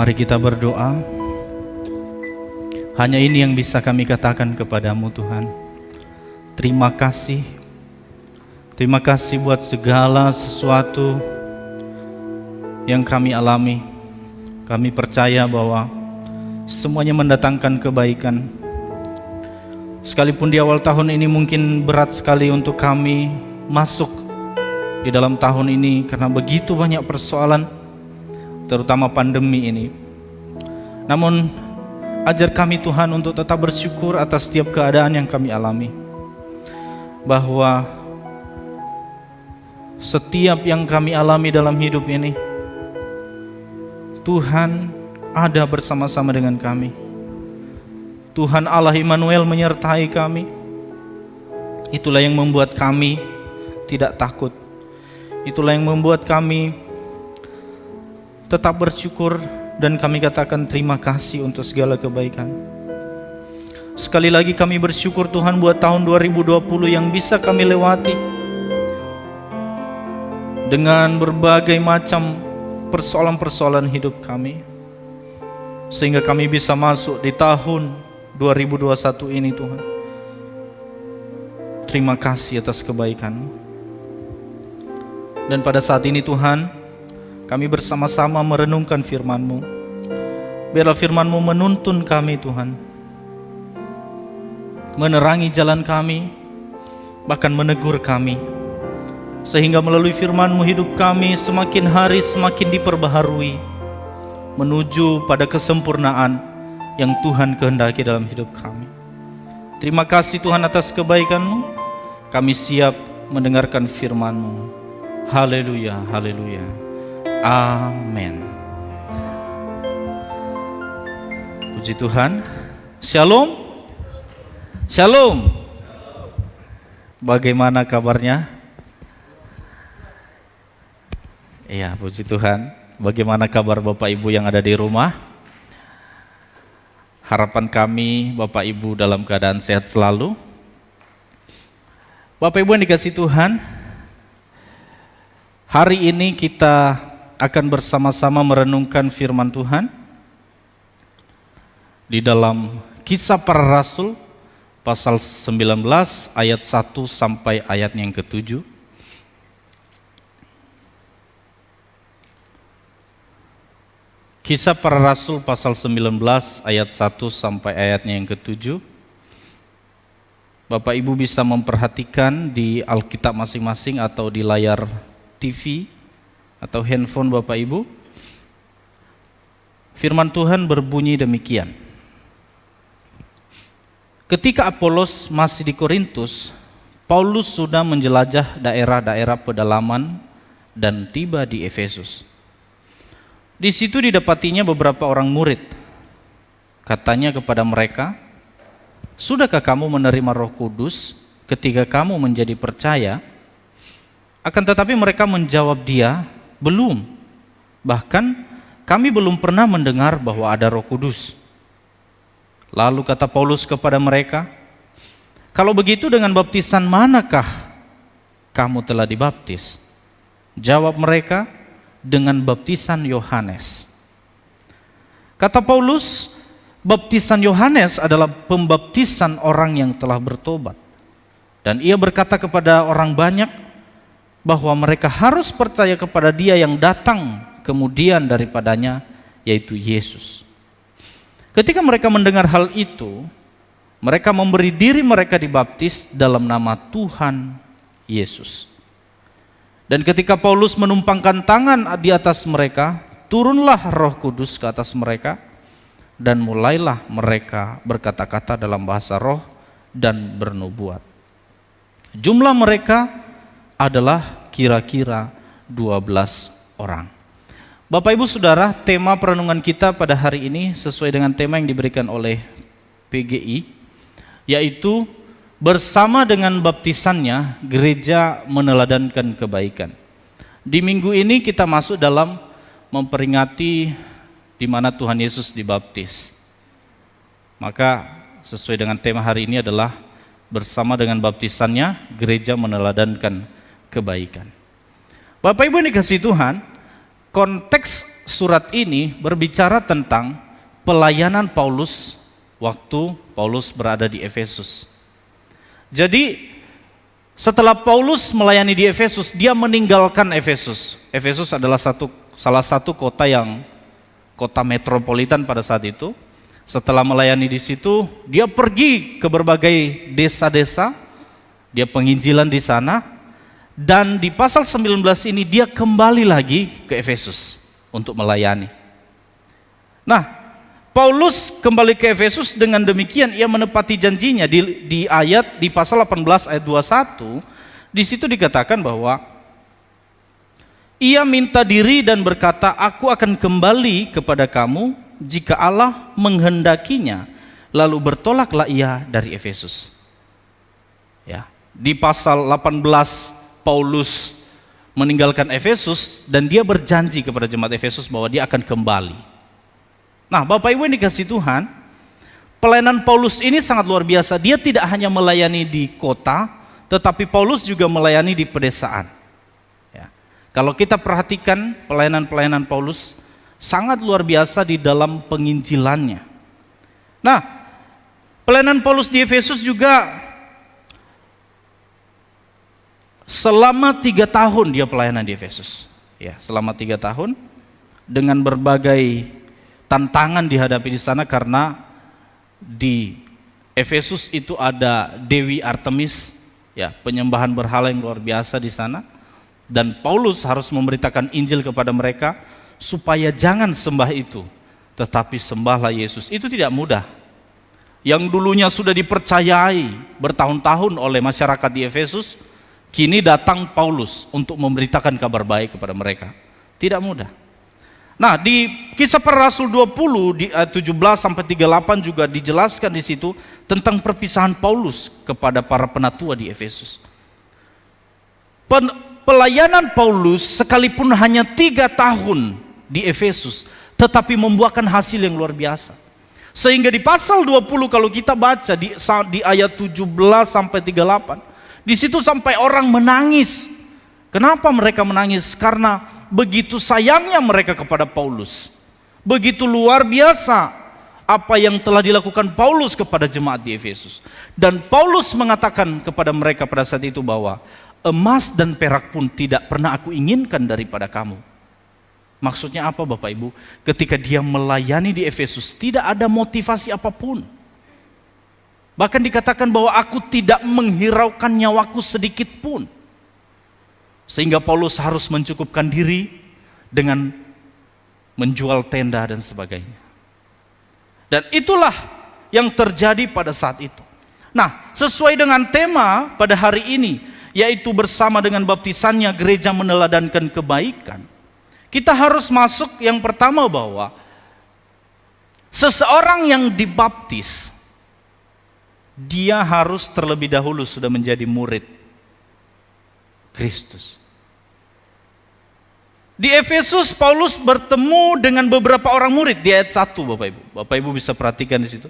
Mari kita berdoa. Hanya ini yang bisa kami katakan kepadamu Tuhan. Terima kasih. Terima kasih buat segala sesuatu yang kami alami. Kami percaya bahwa semuanya mendatangkan kebaikan. Sekalipun di awal tahun ini mungkin berat sekali untuk kami masuk di dalam tahun ini karena begitu banyak persoalan, terutama pandemi ini. Namun ajar kami Tuhan untuk tetap bersyukur atas setiap keadaan yang kami alami, bahwa setiap yang kami alami dalam hidup ini, Tuhan ada bersama-sama dengan kami. Tuhan Allah Immanuel menyertai kami. Itulah yang membuat kami tidak takut. Itulah yang membuat kami tetap bersyukur, dan kami katakan terima kasih untuk segala kebaikan. Sekali lagi kami bersyukur Tuhan buat tahun 2020 yang bisa kami lewati dengan berbagai macam persoalan-persoalan hidup kami, sehingga kami bisa masuk di tahun 2021 ini Tuhan. Terima kasih atas kebaikan-Mu. Dan pada saat ini Tuhan, kami bersama-sama merenungkan firman-Mu. Biarlah firman-Mu menuntun kami Tuhan, menerangi jalan kami, bahkan menegur kami, sehingga melalui firman-Mu hidup kami semakin hari semakin diperbaharui menuju pada kesempurnaan yang Tuhan kehendaki dalam hidup kami. Terima kasih Tuhan atas kebaikan-Mu. Kami siap mendengarkan firman-Mu. Haleluya, haleluya. Amin. Puji Tuhan. Shalom. Shalom. Bagaimana kabarnya? Iya, puji Tuhan. Bagaimana kabar Bapak Ibu yang ada di rumah? Harapan kami Bapak Ibu dalam keadaan sehat selalu. Bapak Ibu yang dikasihi Tuhan, hari ini kita akan bersama-sama merenungkan firman Tuhan di dalam Kisah Para Rasul pasal 19 ayat 1 sampai ayat yang ke-7. Kisah Para Rasul pasal 19 ayat 1 sampai ayatnya yang ke-7. Bapak Ibu bisa memperhatikan di Alkitab masing-masing atau di layar TV atau handphone Bapak Ibu. Firman Tuhan berbunyi demikian. Ketika Apolos masih di Korintus, Paulus sudah menjelajah daerah-daerah pedalaman dan tiba di Efesus. Di situ didapatinya beberapa orang murid. Katanya kepada mereka, "Sudahkah kamu menerima Roh Kudus ketika kamu menjadi percaya?" Akan tetapi mereka menjawab dia, "Belum. Bahkan kami belum pernah mendengar bahwa ada Roh Kudus." Lalu kata Paulus kepada mereka, "Kalau begitu dengan baptisan manakah kamu telah dibaptis?" Jawab mereka, "Dengan baptisan Yohanes." Kata Paulus, baptisan Yohanes adalah pembaptisan orang yang telah bertobat. Dan ia berkata kepada orang banyak bahwa mereka harus percaya kepada Dia yang datang kemudian daripadanya, yaitu Yesus. Ketika mereka mendengar hal itu, mereka memberi diri mereka dibaptis dalam nama Tuhan Yesus. Dan ketika Paulus menumpangkan tangan di atas mereka, turunlah Roh Kudus ke atas mereka, dan mulailah mereka berkata-kata dalam bahasa roh dan bernubuat. Jumlah mereka adalah kira-kira 12 orang. Bapak Ibu Saudara, tema perenungan kita pada hari ini sesuai dengan tema yang diberikan oleh PGI, yaitu bersama dengan baptisannya gereja meneladankan kebaikan. Di minggu ini kita masuk dalam memperingati di mana Tuhan Yesus dibaptis. Maka sesuai dengan tema hari ini adalah bersama dengan baptisannya gereja meneladankan kebaikan. Bapak Ibu yang dikasihi Tuhan, konteks surat ini berbicara tentang pelayanan Paulus waktu Paulus berada di Efesus. Jadi setelah Paulus melayani di Efesus, dia meninggalkan Efesus. Efesus adalah salah satu kota metropolitan pada saat itu. Setelah melayani di situ, dia pergi ke berbagai desa-desa, dia penginjilan di sana, dan di pasal 19 ini dia kembali lagi ke Efesus untuk melayani. Nah, Paulus kembali ke Efesus, dengan demikian ia menepati janjinya di pasal 18 ayat 21. Di situ dikatakan bahwa ia minta diri dan berkata, aku akan kembali kepada kamu jika Allah menghendakinya. Lalu bertolaklah ia dari Efesus. Ya, di pasal 18 Paulus meninggalkan Efesus dan dia berjanji kepada jemaat Efesus bahwa dia akan kembali. Nah, Bapak Ibu yang dikasihi Tuhan, pelayanan Paulus ini sangat luar biasa. Dia tidak hanya melayani di kota, tetapi Paulus juga melayani di pedesaan. Ya. Kalau kita perhatikan pelayanan-pelayanan Paulus, sangat luar biasa di dalam penginjilannya. Nah, pelayanan Paulus di Efesus juga selama 3 tahun dia pelayanan di Efesus. Ya, selama 3 tahun dengan berbagai tantangan dihadapi di sana, karena di Efesus itu ada Dewi Artemis, ya, penyembahan berhala yang luar biasa di sana, dan Paulus harus memberitakan Injil kepada mereka supaya jangan sembah itu, tetapi sembahlah Yesus. Itu tidak mudah. Yang dulunya sudah dipercayai bertahun-tahun oleh masyarakat di Efesus, kini datang Paulus untuk memberitakan kabar baik kepada mereka. Tidak mudah. Nah, di Kisah Para Rasul 20 di 17 sampai 38 juga dijelaskan di situ tentang perpisahan Paulus kepada para penatua di Efesus. Pelayanan Paulus sekalipun hanya 3 tahun di Efesus, tetapi membuahkan hasil yang luar biasa. Sehingga di pasal 20 kalau kita baca di ayat 17 sampai 38, di situ sampai orang menangis. Kenapa mereka menangis? Karena begitu sayangnya mereka kepada Paulus. Begitu luar biasa apa yang telah dilakukan Paulus kepada jemaat di Efesus. Dan Paulus mengatakan kepada mereka pada saat itu bahwa emas dan perak pun tidak pernah aku inginkan daripada kamu. Maksudnya apa Bapak Ibu? Ketika dia melayani di Efesus, tidak ada motivasi apapun. Bahkan dikatakan bahwa aku tidak menghiraukan nyawaku sedikit pun. Sehingga Paulus harus mencukupkan diri dengan menjual tenda dan sebagainya. Dan itulah yang terjadi pada saat itu. Nah, sesuai dengan tema pada hari ini, yaitu bersama dengan baptisannya gereja meneladankan kebaikan, kita harus masuk yang pertama bahwa seseorang yang dibaptis, dia harus terlebih dahulu sudah menjadi murid Kristus. Di Efesus Paulus bertemu dengan beberapa orang murid di ayat 1, Bapak Ibu. Bapak Ibu bisa perhatikan di situ.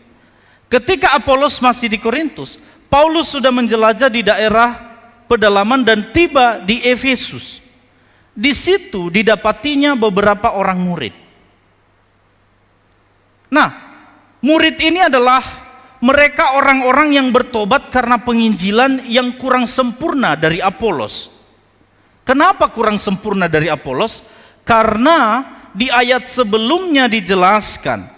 Ketika Apolos masih di Korintus, Paulus sudah menjelajah di daerah pedalaman dan tiba di Efesus. Di situ didapatinya beberapa orang murid. Nah, murid ini adalah mereka orang-orang yang bertobat karena penginjilan yang kurang sempurna dari Apolos. Kenapa kurang sempurna dari Apolos? Karena di ayat sebelumnya dijelaskan,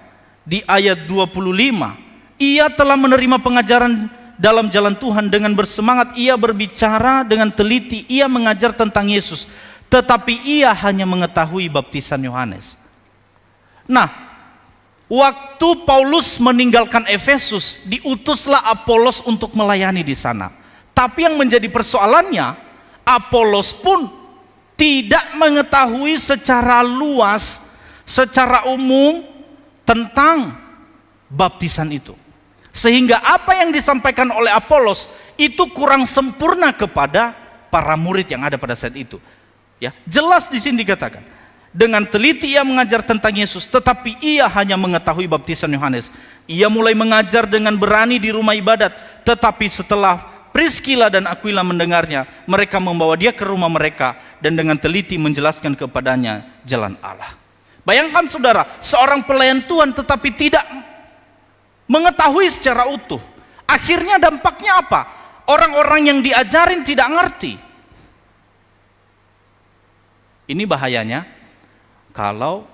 di ayat 25, ia telah menerima pengajaran dalam jalan Tuhan dengan bersemangat, ia berbicara dengan teliti, ia mengajar tentang Yesus, tetapi ia hanya mengetahui baptisan Yohanes. Nah, waktu Paulus meninggalkan Efesus, diutuslah Apolos untuk melayani di sana. Tapi yang menjadi persoalannya, Apolos pun tidak mengetahui secara luas, secara umum tentang baptisan itu. Sehingga apa yang disampaikan oleh Apolos itu kurang sempurna kepada para murid yang ada pada saat itu. Ya, jelas di sini dikatakan, dengan teliti ia mengajar tentang Yesus, tetapi ia hanya mengetahui baptisan Yohanes. Ia mulai mengajar dengan berani di rumah ibadat, tetapi setelah Priskila dan Aquila mendengarnya, mereka membawa dia ke rumah mereka dan dengan teliti menjelaskan kepadanya jalan Allah. Bayangkan saudara, seorang pelayan Tuhan tetapi tidak mengetahui secara utuh. Akhirnya dampaknya apa? Orang-orang yang diajarin tidak ngerti. Ini bahayanya kalau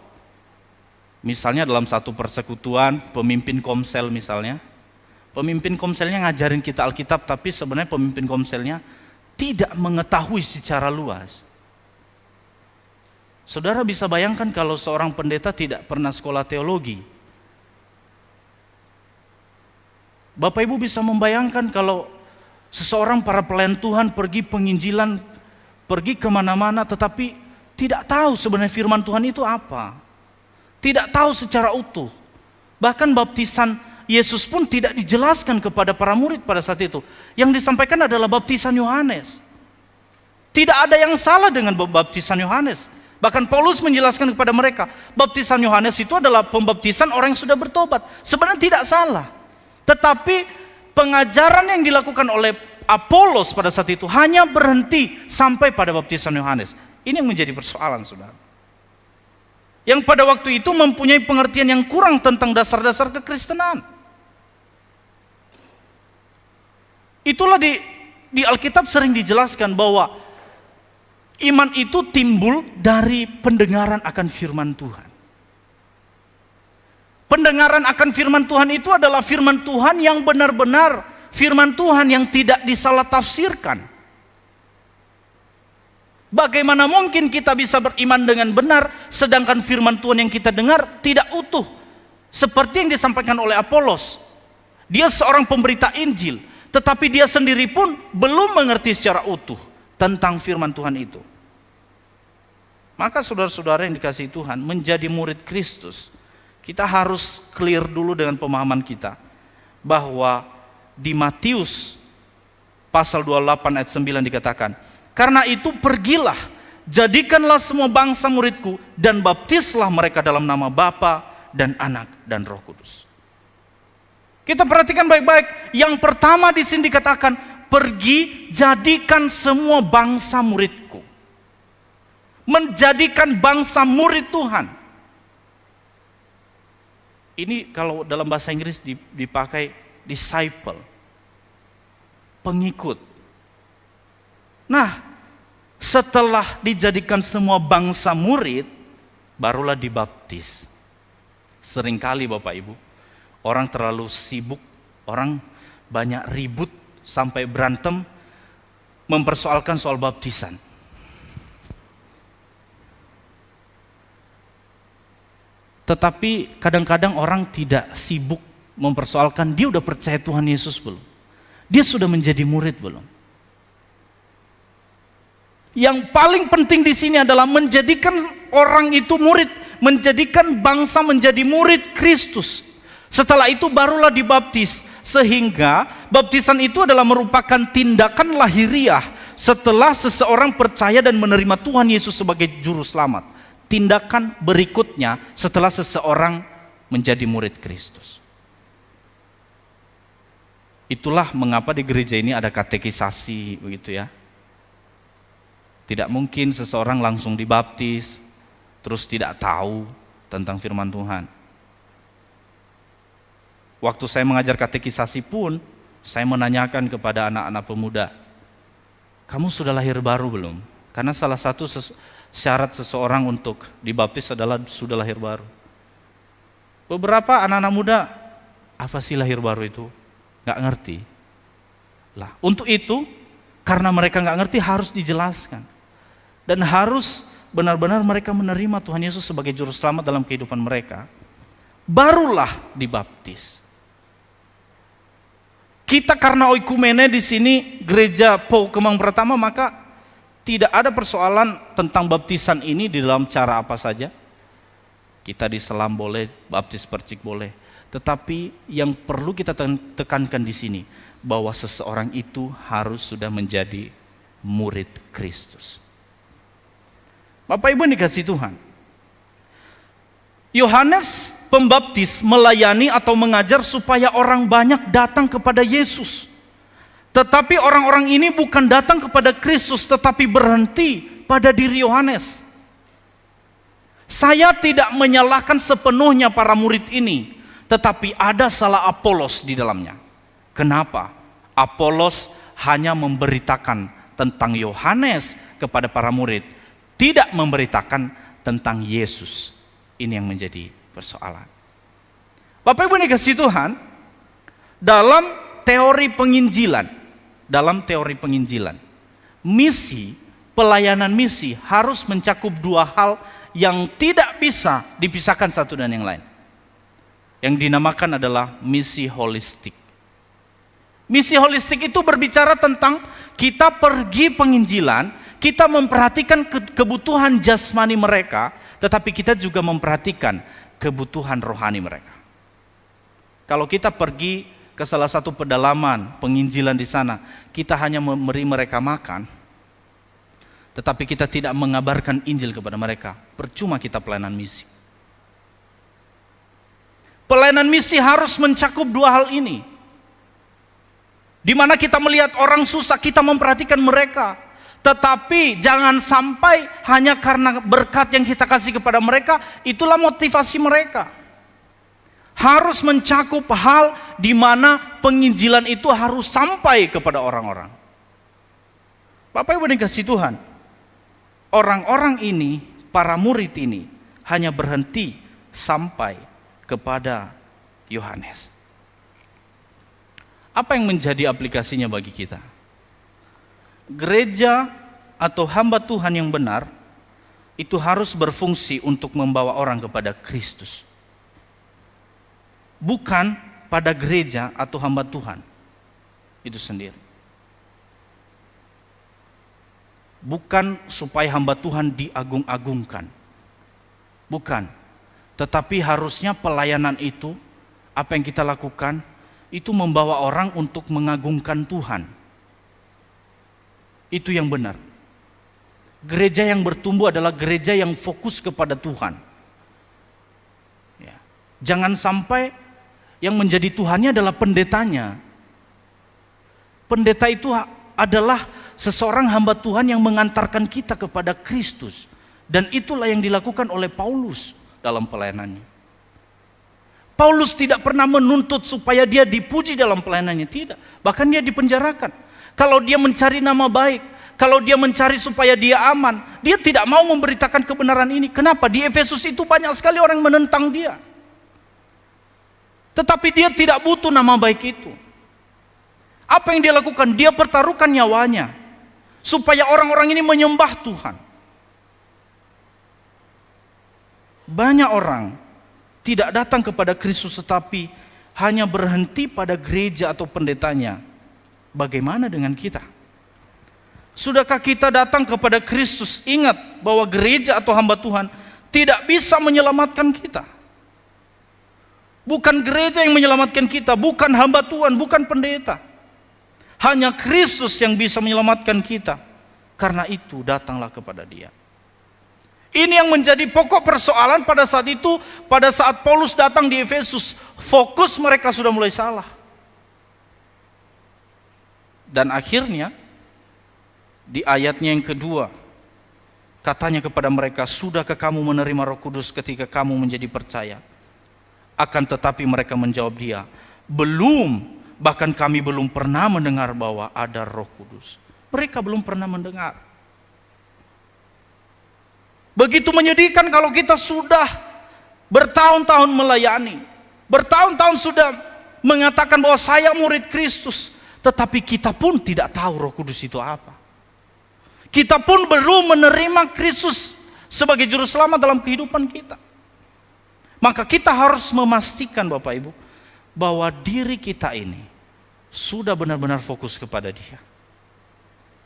misalnya dalam satu persekutuan, pemimpin komsel misalnya, pemimpin komselnya ngajarin kita Alkitab, tapi sebenarnya pemimpin komselnya tidak mengetahui secara luas. Saudara bisa bayangkan kalau seorang pendeta tidak pernah sekolah teologi. Bapak Ibu bisa membayangkan kalau seseorang para pelayan Tuhan pergi penginjilan, pergi kemana-mana, tetapi tidak tahu sebenarnya firman Tuhan itu apa. Tidak tahu secara utuh. Bahkan baptisan Yesus pun tidak dijelaskan kepada para murid pada saat itu. Yang disampaikan adalah baptisan Yohanes. Tidak ada yang salah dengan baptisan Yohanes. Bahkan Paulus menjelaskan kepada mereka, baptisan Yohanes itu adalah pembaptisan orang yang sudah bertobat. Sebenarnya tidak salah. Tetapi pengajaran yang dilakukan oleh Apolos pada saat itu hanya berhenti sampai pada baptisan Yohanes. Ini yang menjadi persoalan, saudara. Yang pada waktu itu mempunyai pengertian yang kurang tentang dasar-dasar kekristenan. Itulah di Alkitab sering dijelaskan bahwa iman itu timbul dari pendengaran akan firman Tuhan. Pendengaran akan firman Tuhan itu adalah firman Tuhan yang benar-benar firman Tuhan yang tidak disalah tafsirkan. Bagaimana mungkin kita bisa beriman dengan benar sedangkan firman Tuhan yang kita dengar tidak utuh? Seperti yang disampaikan oleh Apolos. Dia seorang pemberita Injil, tetapi dia sendiri pun belum mengerti secara utuh tentang firman Tuhan itu. Maka saudara-saudara yang dikasihi Tuhan, menjadi murid Kristus, kita harus clear dulu dengan pemahaman kita bahwa di Matius pasal 28 ayat 9 dikatakan, karena itu pergilah, jadikanlah semua bangsa muridku dan baptislah mereka dalam nama Bapa dan Anak dan Roh Kudus. Kita perhatikan baik-baik. Yang pertama di sini dikatakan, pergi jadikan semua bangsa muridku. Menjadikan bangsa murid Tuhan. Ini kalau dalam bahasa Inggris dipakai disciple, pengikut. Nah, setelah dijadikan semua bangsa murid, barulah dibaptis. Seringkali Bapak Ibu, orang terlalu sibuk, orang banyak ribut sampai berantem mempersoalkan soal baptisan. Tetapi kadang-kadang orang tidak sibuk mempersoalkan dia udah percaya Tuhan Yesus belum? Dia sudah menjadi murid belum? Yang paling penting di sini adalah menjadikan orang itu murid, menjadikan bangsa menjadi murid Kristus. Setelah itu barulah dibaptis, sehingga baptisan itu adalah merupakan tindakan lahiriah setelah seseorang percaya dan menerima Tuhan Yesus sebagai juru selamat. Tindakan berikutnya setelah seseorang menjadi murid Kristus. Itulah mengapa di gereja ini ada katekisasi begitu ya. Tidak mungkin seseorang langsung dibaptis terus tidak tahu tentang firman Tuhan. Waktu saya mengajar katekisasi pun saya menanyakan kepada anak-anak pemuda, kamu sudah lahir baru belum? Karena salah satu syarat seseorang untuk dibaptis adalah sudah lahir baru. Beberapa anak-anak muda, apa sih lahir baru itu? Gak ngerti. Lah, untuk itu, karena mereka gak ngerti harus dijelaskan. Dan harus benar-benar mereka menerima Tuhan Yesus sebagai juru selamat dalam kehidupan mereka. Barulah dibaptis. Kita karena oikumene di sini gereja Po Kemang Pertama, maka tidak ada persoalan tentang baptisan ini di dalam cara apa saja. Kita diselam boleh, baptis percik boleh. Tetapi yang perlu kita tekankan di sini, bahwa seseorang itu harus sudah menjadi murid Kristus. Bapak Ibu yang dikasihi Tuhan, Yohanes Pembaptis melayani atau mengajar supaya orang banyak datang kepada Yesus. Tetapi orang-orang ini bukan datang kepada Kristus, tetapi berhenti pada diri Yohanes. Saya tidak menyalahkan sepenuhnya para murid ini, tetapi ada salah Apolos di dalamnya. Kenapa? Apolos hanya memberitakan tentang Yohanes kepada para murid, tidak memberitakan tentang Yesus. Ini yang menjadi persoalan. Bapak Ibu dikasihi Tuhan, dalam teori penginjilan, misi, pelayanan misi harus mencakup dua hal yang tidak bisa dipisahkan satu dan yang lain. Yang dinamakan adalah misi holistik. Misi holistik itu berbicara tentang kita pergi penginjilan, kita memperhatikan kebutuhan jasmani mereka, tetapi kita juga memperhatikan kebutuhan rohani mereka. Kalau kita pergi ke salah satu pedalaman penginjilan di sana, kita hanya memberi mereka makan, tetapi kita tidak mengabarkan Injil kepada mereka, percuma kita pelayanan misi. Pelayanan misi harus mencakup dua hal ini. Di mana kita melihat orang susah, kita memperhatikan mereka. Tetapi jangan sampai hanya karena berkat yang kita kasih kepada mereka, itulah motivasi mereka. Harus mencakup hal di mana penginjilan itu harus sampai kepada orang-orang. Bapak Ibu dikasihi Tuhan, orang-orang ini, para murid ini hanya berhenti sampai kepada Yohanes. Apa yang menjadi aplikasinya bagi kita? Gereja atau hamba Tuhan yang benar itu harus berfungsi untuk membawa orang kepada Kristus. Bukan pada gereja atau hamba Tuhan itu sendiri. Bukan supaya hamba Tuhan diagung-agungkan. Bukan. Tetapi harusnya pelayanan itu, apa yang kita lakukan, itu membawa orang untuk mengagungkan Tuhan. Itu yang benar. Gereja yang bertumbuh adalah gereja yang fokus kepada Tuhan. Ya. Jangan sampai yang menjadi Tuhannya adalah pendetanya. Pendeta itu adalah seseorang hamba Tuhan yang mengantarkan kita kepada Kristus. Dan itulah yang dilakukan oleh Paulus dalam pelayanannya. Paulus tidak pernah menuntut supaya dia dipuji dalam pelayanannya, tidak. Bahkan dia dipenjarakan. Kalau dia mencari nama baik, kalau dia mencari supaya dia aman, dia tidak mau memberitakan kebenaran ini. Kenapa? Di Efesus itu banyak sekali orang yang menentang dia. Tetapi dia tidak butuh nama baik itu. Apa yang dia lakukan? Dia pertaruhkan nyawanya supaya orang-orang ini menyembah Tuhan. Banyak orang tidak datang kepada Kristus tetapi hanya berhenti pada gereja atau pendetanya. Bagaimana dengan kita? Sudahkah kita datang kepada Kristus? Ingat bahwa gereja atau hamba Tuhan tidak bisa menyelamatkan kita. Bukan gereja yang menyelamatkan kita, bukan hamba Tuhan, bukan pendeta. Hanya Kristus yang bisa menyelamatkan kita. Karena itu datanglah kepada Dia. Ini yang menjadi pokok persoalan pada saat itu, pada saat Paulus datang di Efesus, fokus mereka sudah mulai salah. Dan akhirnya di ayatnya yang kedua, katanya kepada mereka, sudahkah kamu menerima Roh Kudus ketika kamu menjadi percaya? Akan tetapi mereka menjawab dia, belum, bahkan kami belum pernah mendengar bahwa ada Roh Kudus. Mereka belum pernah mendengar. Begitu menyedihkan kalau kita sudah bertahun-tahun melayani, bertahun-tahun sudah mengatakan bahwa saya murid Kristus, tetapi kita pun tidak tahu Roh Kudus itu apa. Kita pun belum menerima Kristus sebagai juru selamat dalam kehidupan kita. Maka kita harus memastikan Bapak Ibu bahwa diri kita ini sudah benar-benar fokus kepada Dia.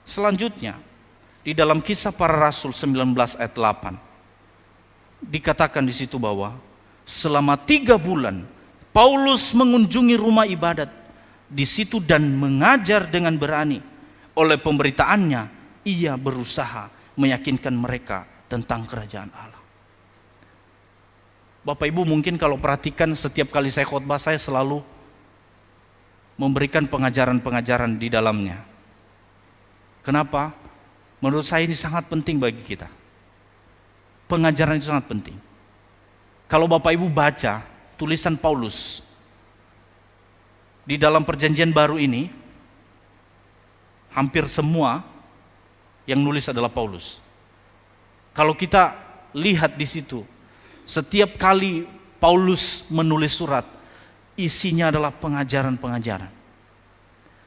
Selanjutnya, di dalam Kisah Para Rasul 19 ayat 8 dikatakan di situ bahwa selama 3 bulan Paulus mengunjungi rumah ibadat di situ dan mengajar dengan berani. Oleh pemberitaannya ia berusaha meyakinkan mereka tentang kerajaan Allah. Bapak Ibu mungkin kalau perhatikan setiap kali saya khotbah saya selalu memberikan pengajaran-pengajaran di dalamnya. Kenapa? Menurut saya ini sangat penting bagi kita. pengajaran itu sangat penting. Kalau Bapak Ibu baca tulisan Paulus di dalam perjanjian baru ini, hampir semua yang nulis adalah Paulus. Kalau kita lihat di situ, setiap kali Paulus menulis surat, isinya adalah pengajaran-pengajaran.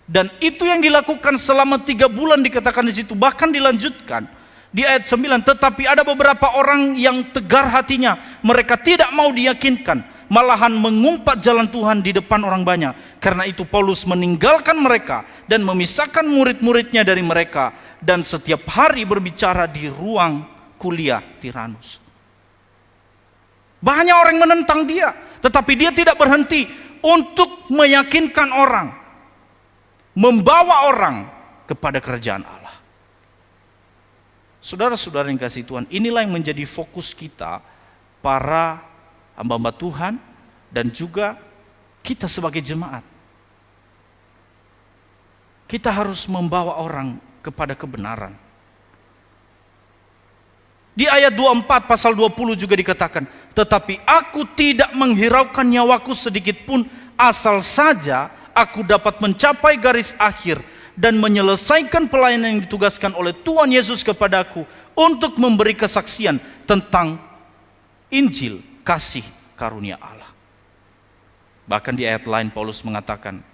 Dan itu yang dilakukan selama 3 bulan dikatakan di situ, bahkan dilanjutkan di ayat 9. Tetapi ada beberapa orang yang tegar hatinya, mereka tidak mau diyakinkan, malahan mengumpat jalan Tuhan di depan orang banyak. Karena itu Paulus meninggalkan mereka dan memisahkan murid-muridnya dari mereka, dan setiap hari berbicara di ruang kuliah Tiranus. Banyak orang menentang dia, tetapi dia tidak berhenti untuk meyakinkan orang, membawa orang kepada kerajaan Allah. Saudara-saudara yang kasih Tuhan, inilah yang menjadi fokus kita, para hamba-hamba Tuhan, dan juga kita sebagai jemaat. Kita harus membawa orang kepada kebenaran. Di ayat 24 pasal 20 juga dikatakan, tetapi aku tidak menghiraukan nyawaku sedikit pun, asal saja aku dapat mencapai garis akhir dan menyelesaikan pelayanan yang ditugaskan oleh Tuhan Yesus kepadaku untuk memberi kesaksian tentang Injil kasih karunia Allah. Bahkan di ayat lain Paulus mengatakan,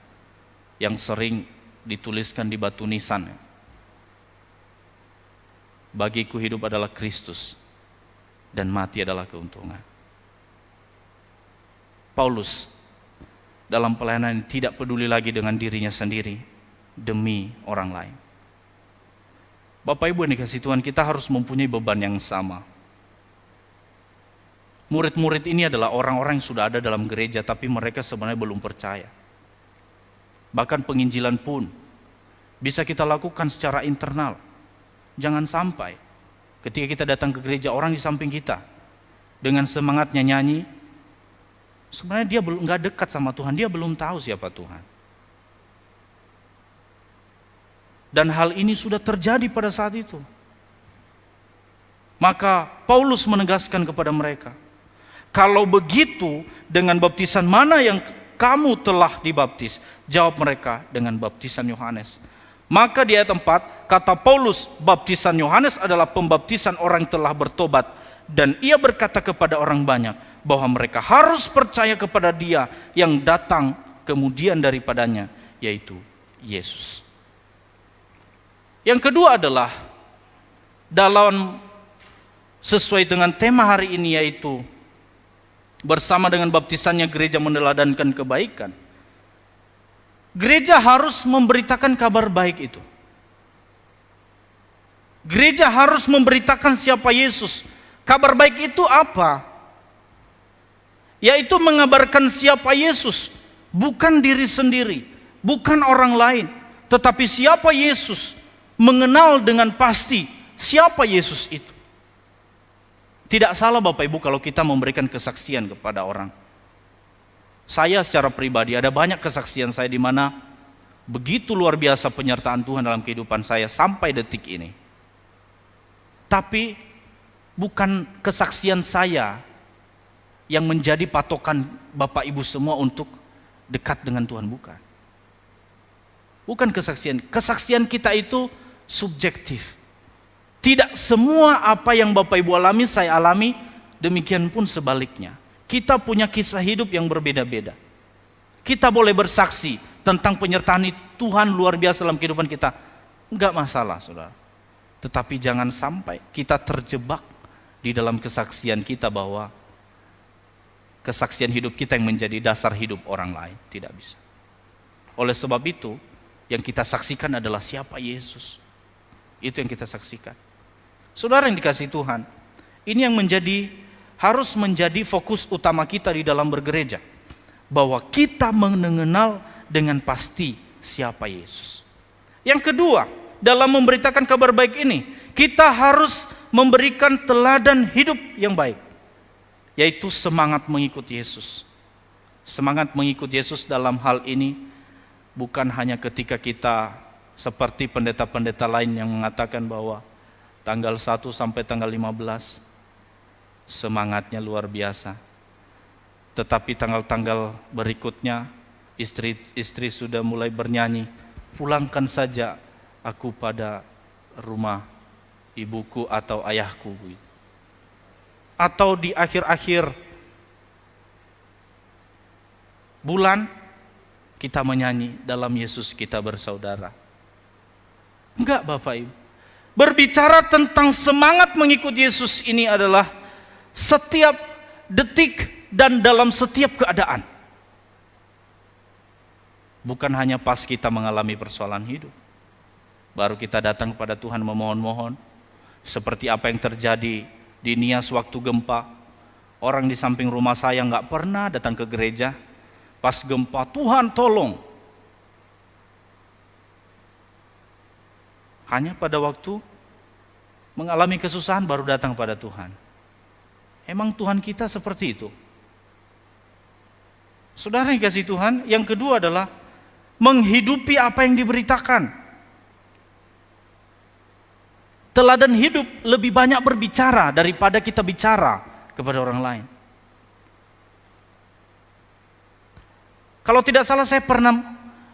yang sering dituliskan di batu nisan, bagiku hidup adalah Kristus dan mati adalah keuntungan. Paulus dalam pelayanan tidak peduli lagi dengan dirinya sendiri demi orang lain. Bapak Ibu yang dikasihi Tuhan, kita harus mempunyai beban yang sama. Murid-murid ini adalah orang-orang yang sudah ada dalam gereja, tapi mereka sebenarnya belum percaya. Bahkan penginjilan pun bisa kita lakukan secara internal. Jangan sampai ketika kita datang ke gereja, orang di samping kita dengan semangatnya nyanyi, sebenarnya dia belum nggak dekat sama Tuhan, dia belum tahu siapa Tuhan. Dan hal ini sudah terjadi pada saat itu. Maka Paulus menegaskan kepada mereka, kalau begitu dengan baptisan mana yang kamu telah dibaptis? Jawab mereka, dengan baptisan Yohanes. Maka di ayat 4 kata Paulus, baptisan Yohanes adalah pembaptisan orang yang telah bertobat, dan ia berkata kepada orang banyak bahwa mereka harus percaya kepada Dia yang datang kemudian daripadanya, yaitu Yesus. Yang kedua adalah dalam sesuai dengan tema hari ini, yaitu bersama dengan baptisannya gereja meneladankan kebaikan. Gereja harus memberitakan kabar baik itu. Gereja harus memberitakan siapa Yesus. Kabar baik itu apa? Yaitu mengabarkan siapa Yesus, bukan diri sendiri, bukan orang lain, tetapi siapa Yesus, mengenal dengan pasti siapa Yesus itu. Tidak salah Bapak Ibu kalau kita memberikan kesaksian kepada orang. Saya secara pribadi ada banyak kesaksian saya di mana begitu luar biasa penyertaan Tuhan dalam kehidupan saya sampai detik ini. Tapi bukan kesaksian saya yang menjadi patokan Bapak Ibu semua untuk dekat dengan Tuhan, bukan. Bukan kesaksian. Kesaksian kita itu subjektif. Tidak semua apa yang Bapak Ibu alami saya alami, demikian pun sebaliknya. Kita punya kisah hidup yang berbeda-beda. Kita boleh bersaksi tentang penyertaan Tuhan luar biasa dalam kehidupan kita, enggak masalah saudara. Tetapi jangan sampai kita terjebak di dalam kesaksian kita bahwa kesaksian hidup kita yang menjadi dasar hidup orang lain. Tidak bisa. Oleh sebab itu, yang kita saksikan adalah siapa Yesus. Itu yang kita saksikan. Saudara yang dikasihi Tuhan, ini yang harus menjadi fokus utama kita di dalam bergereja. Bahwa kita mengenal dengan pasti siapa Yesus. Yang kedua, dalam memberitakan kabar baik ini, kita harus memberikan teladan hidup yang baik, yaitu semangat mengikut Yesus. Semangat mengikut Yesus dalam hal ini bukan hanya ketika kita seperti pendeta-pendeta lain yang mengatakan bahwa tanggal 1 sampai tanggal 15 semangatnya luar biasa. Tetapi tanggal-tanggal berikutnya istri sudah mulai bernyanyi, pulangkan saja aku pada rumah ibuku atau ayahku. Atau di akhir-akhir bulan kita menyanyi, dalam Yesus kita bersaudara. Enggak Bapak Ibu. Berbicara tentang semangat mengikut Yesus ini adalah setiap detik dan dalam setiap keadaan. Bukan hanya pas kita mengalami persoalan hidup, baru kita datang kepada Tuhan memohon-mohon. Seperti apa yang terjadi di Nias waktu gempa. Orang di samping rumah saya nggak pernah datang ke gereja. Pas gempa, Tuhan tolong. Hanya pada waktu mengalami kesusahan baru datang pada Tuhan. Emang Tuhan kita seperti itu? Saudara yang kasih Tuhan, yang kedua adalah menghidupi apa yang diberitakan. Teladan hidup lebih banyak berbicara daripada kita bicara kepada orang lain. Kalau tidak salah saya pernah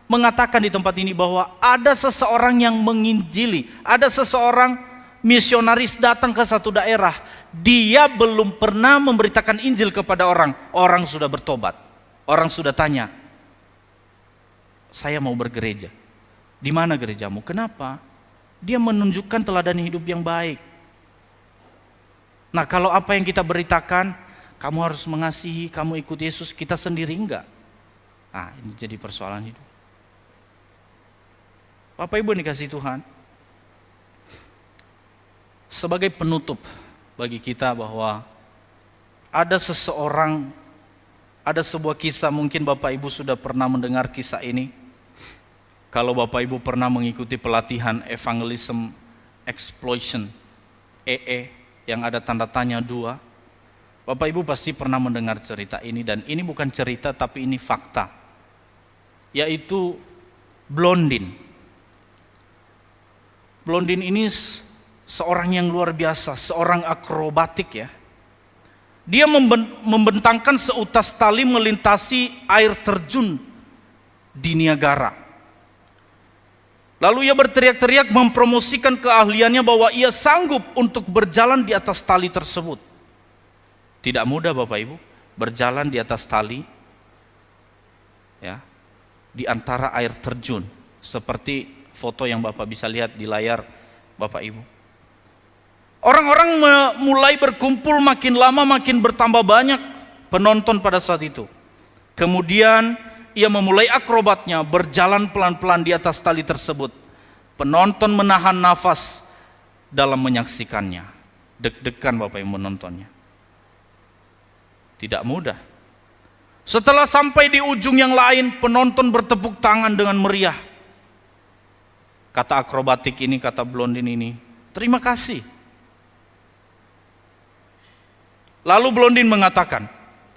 mengatakan di tempat ini bahwa ada seseorang yang menginjili, ada seseorang misionaris datang ke satu daerah, dia belum pernah memberitakan Injil kepada orang, orang sudah bertobat, orang sudah tanya, saya mau bergereja, di mana gerejamu? Kenapa? Dia menunjukkan teladan hidup yang baik. Nah kalau apa yang kita beritakan, kamu harus mengasihi, kamu ikut Yesus, kita sendiri enggak. Nah ini jadi persoalan hidup. Bapak Ibu yang dikasihi Tuhan, sebagai penutup bagi kita bahwa ada seseorang, ada sebuah kisah, mungkin Bapak Ibu sudah pernah mendengar kisah ini. Kalau Bapak Ibu pernah mengikuti pelatihan Evangelism Explosion EE yang ada tanda tanya 2, Bapak Ibu pasti pernah mendengar cerita ini, dan ini bukan cerita tapi ini fakta, yaitu Blondin. Blondin ini seorang yang luar biasa, seorang akrobatik ya. Dia membentangkan seutas tali melintasi air terjun di Niagara. Lalu ia berteriak-teriak mempromosikan keahliannya bahwa ia sanggup untuk berjalan di atas tali tersebut. Tidak mudah Bapak Ibu, berjalan di atas tali ya, di antara air terjun, seperti foto yang Bapak bisa lihat di layar Bapak Ibu. Orang-orang mulai berkumpul, makin lama makin bertambah banyak penonton pada saat itu. Kemudian ia memulai akrobatnya, berjalan pelan-pelan di atas tali tersebut. Penonton menahan nafas dalam menyaksikannya. Deg-degan Bapak Ibu menontonnya. Tidak mudah. Setelah sampai di ujung yang lain, penonton bertepuk tangan dengan meriah. Kata akrobatik ini, kata Blondin ini, terima kasih. Lalu Blondin mengatakan,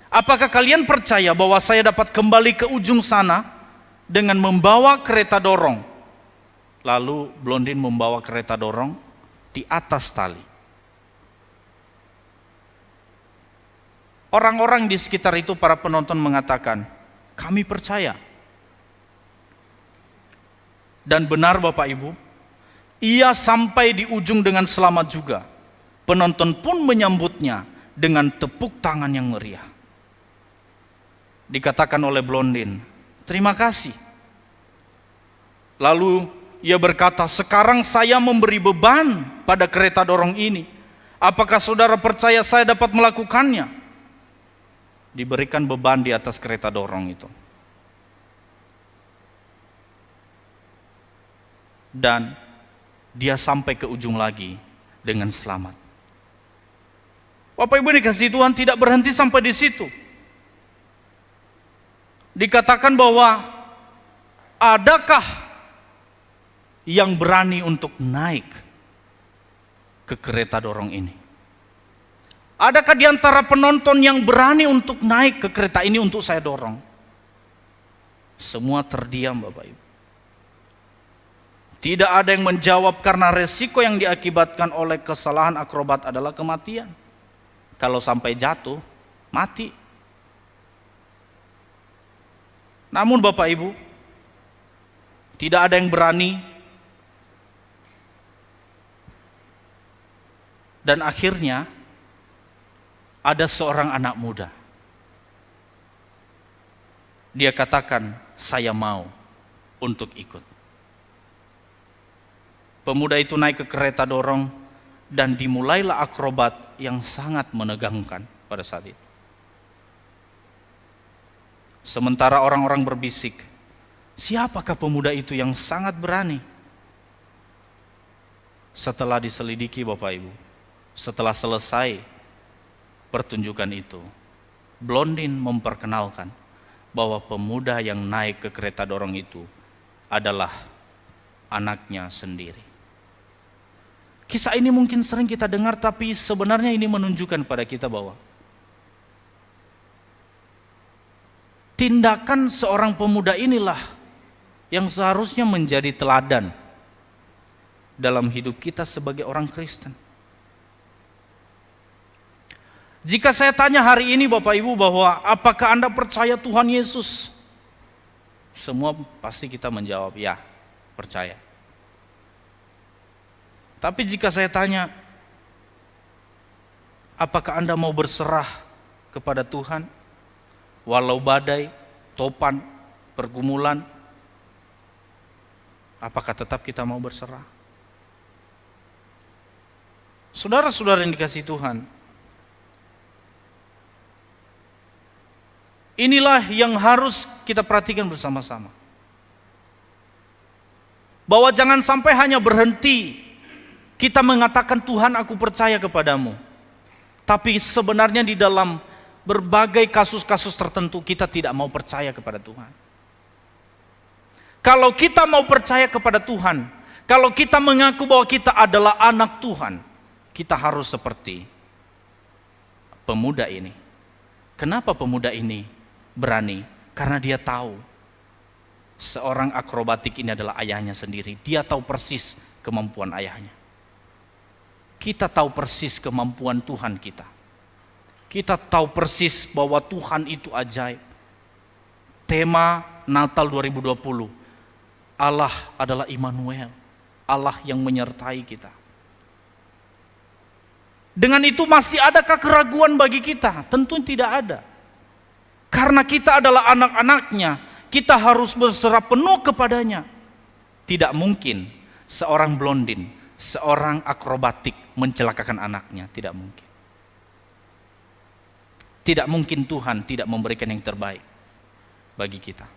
apakah kalian percaya bahwa saya dapat kembali ke ujung sana dengan membawa kereta dorong? Lalu Blondin membawa kereta dorong di atas tali. Orang-orang di sekitar itu, para penonton mengatakan, kami percaya. Dan benar Bapak Ibu, ia sampai di ujung dengan selamat juga. Penonton pun menyambutnya dengan tepuk tangan yang meriah. Dikatakan oleh Blondin, terima kasih. Lalu ia berkata, sekarang saya memberi beban pada kereta dorong ini. Apakah saudara percaya saya dapat melakukannya? Diberikan beban di atas kereta dorong itu. Dan dia sampai ke ujung lagi dengan selamat. Bapak Ibu dikasihi Tuhan, tidak berhenti sampai di situ. Dikatakan bahwa adakah yang berani untuk naik ke kereta dorong ini? Adakah di antara penonton yang berani untuk naik ke kereta ini untuk saya dorong? Semua terdiam Bapak Ibu. Tidak ada yang menjawab karena resiko yang diakibatkan oleh kesalahan akrobat adalah kematian. kalau sampai jatuh, mati. Namun Bapak Ibu, tidak ada yang berani. Dan akhirnya ada seorang anak muda. Dia katakan, saya mau untuk ikut. Pemuda itu naik ke kereta dorong dan dimulailah akrobat yang sangat menegangkan pada saat itu. Sementara orang-orang berbisik, siapakah pemuda itu yang sangat berani? Setelah diselidiki Bapak Ibu, setelah selesai pertunjukan itu, Blondin memperkenalkan bahwa pemuda yang naik ke kereta dorong itu adalah anaknya sendiri. Kisah ini mungkin sering kita dengar, tapi sebenarnya ini menunjukkan pada kita bahwa tindakan seorang pemuda inilah yang seharusnya menjadi teladan dalam hidup kita sebagai orang Kristen. Jika saya tanya hari ini Bapak Ibu bahwa apakah Anda percaya Tuhan Yesus? Semua pasti kita menjawab ya, percaya. Tapi jika saya tanya, apakah Anda mau berserah kepada Tuhan? Walau badai, topan, pergumulan, apakah tetap kita mau berserah? Saudara-saudara yang dikasihi Tuhan, inilah yang harus kita perhatikan bersama-sama. Bahwa jangan sampai hanya berhenti kita mengatakan, Tuhan aku percaya kepadamu. Tapi sebenarnya di dalam berbagai kasus-kasus tertentu kita tidak mau percaya kepada Tuhan. Kalau kita mau percaya kepada Tuhan, kalau kita mengaku bahwa kita adalah anak Tuhan, kita harus seperti pemuda ini. Kenapa pemuda ini berani? Karena dia tahu seorang akrobatik ini adalah ayahnya sendiri. Dia tahu persis kemampuan ayahnya. Kita tahu persis kemampuan Tuhan kita. Kita tahu persis bahwa Tuhan itu ajaib. Tema Natal 2020, Allah adalah Immanuel, Allah yang menyertai kita. Dengan itu masih adakah keraguan bagi kita? Tentu tidak ada. Karena kita adalah anak-anaknya, kita harus berserah penuh kepadanya. Tidak mungkin seorang Blondin, seorang akrobatik mencelakakan anaknya, tidak mungkin. Tidak mungkin Tuhan tidak memberikan yang terbaik bagi kita.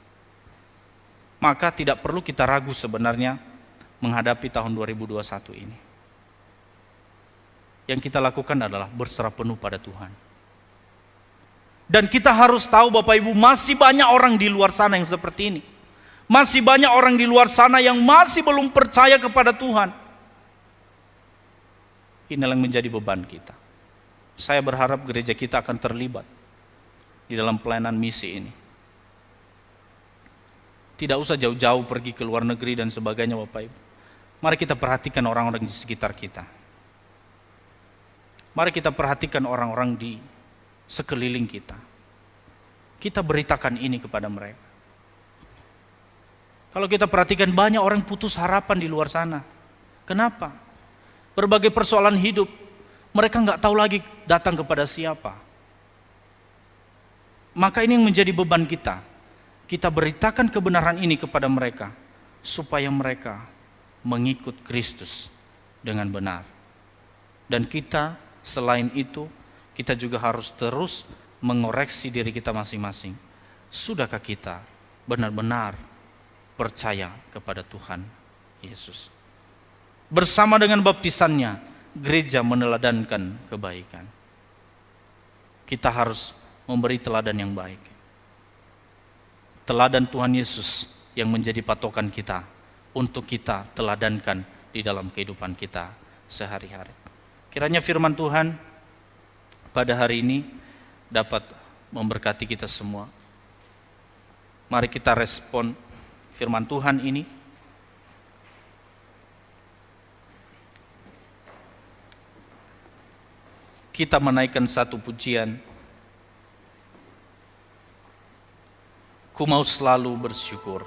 Maka tidak perlu kita ragu sebenarnya menghadapi tahun 2021 ini. Yang kita lakukan adalah berserah penuh pada Tuhan. Dan kita harus tahu Bapak Ibu, masih banyak orang di luar sana yang seperti ini. Masih banyak orang di luar sana yang masih belum percaya kepada Tuhan. Inilah yang menjadi beban kita. Saya berharap gereja kita akan terlibat di dalam pelayanan misi ini. Tidak usah jauh-jauh pergi ke luar negeri dan sebagainya Bapak Ibu. Mari kita perhatikan orang-orang di sekitar kita. Mari kita perhatikan orang-orang di sekeliling kita. Kita beritakan ini kepada mereka. Kalau kita perhatikan banyak orang putus harapan di luar sana. Kenapa? Berbagai persoalan hidup, mereka nggak tahu lagi datang kepada siapa. Maka ini yang menjadi beban kita. Kita beritakan kebenaran ini kepada mereka, supaya mereka mengikut Kristus dengan benar. Dan kita selain itu, kita juga harus terus mengoreksi diri kita masing-masing. Sudahkah kita benar-benar percaya kepada Tuhan Yesus? Bersama dengan baptisannya, gereja meneladankan kebaikan. Kita harus memberi teladan yang baik. Teladan Tuhan Yesus yang menjadi patokan kita untuk kita teladankan di dalam kehidupan kita sehari-hari. Kiranya firman Tuhan pada hari ini dapat memberkati kita semua. Mari kita respon firman Tuhan ini. kita menaikkan satu pujian. Ku mau selalu bersyukur.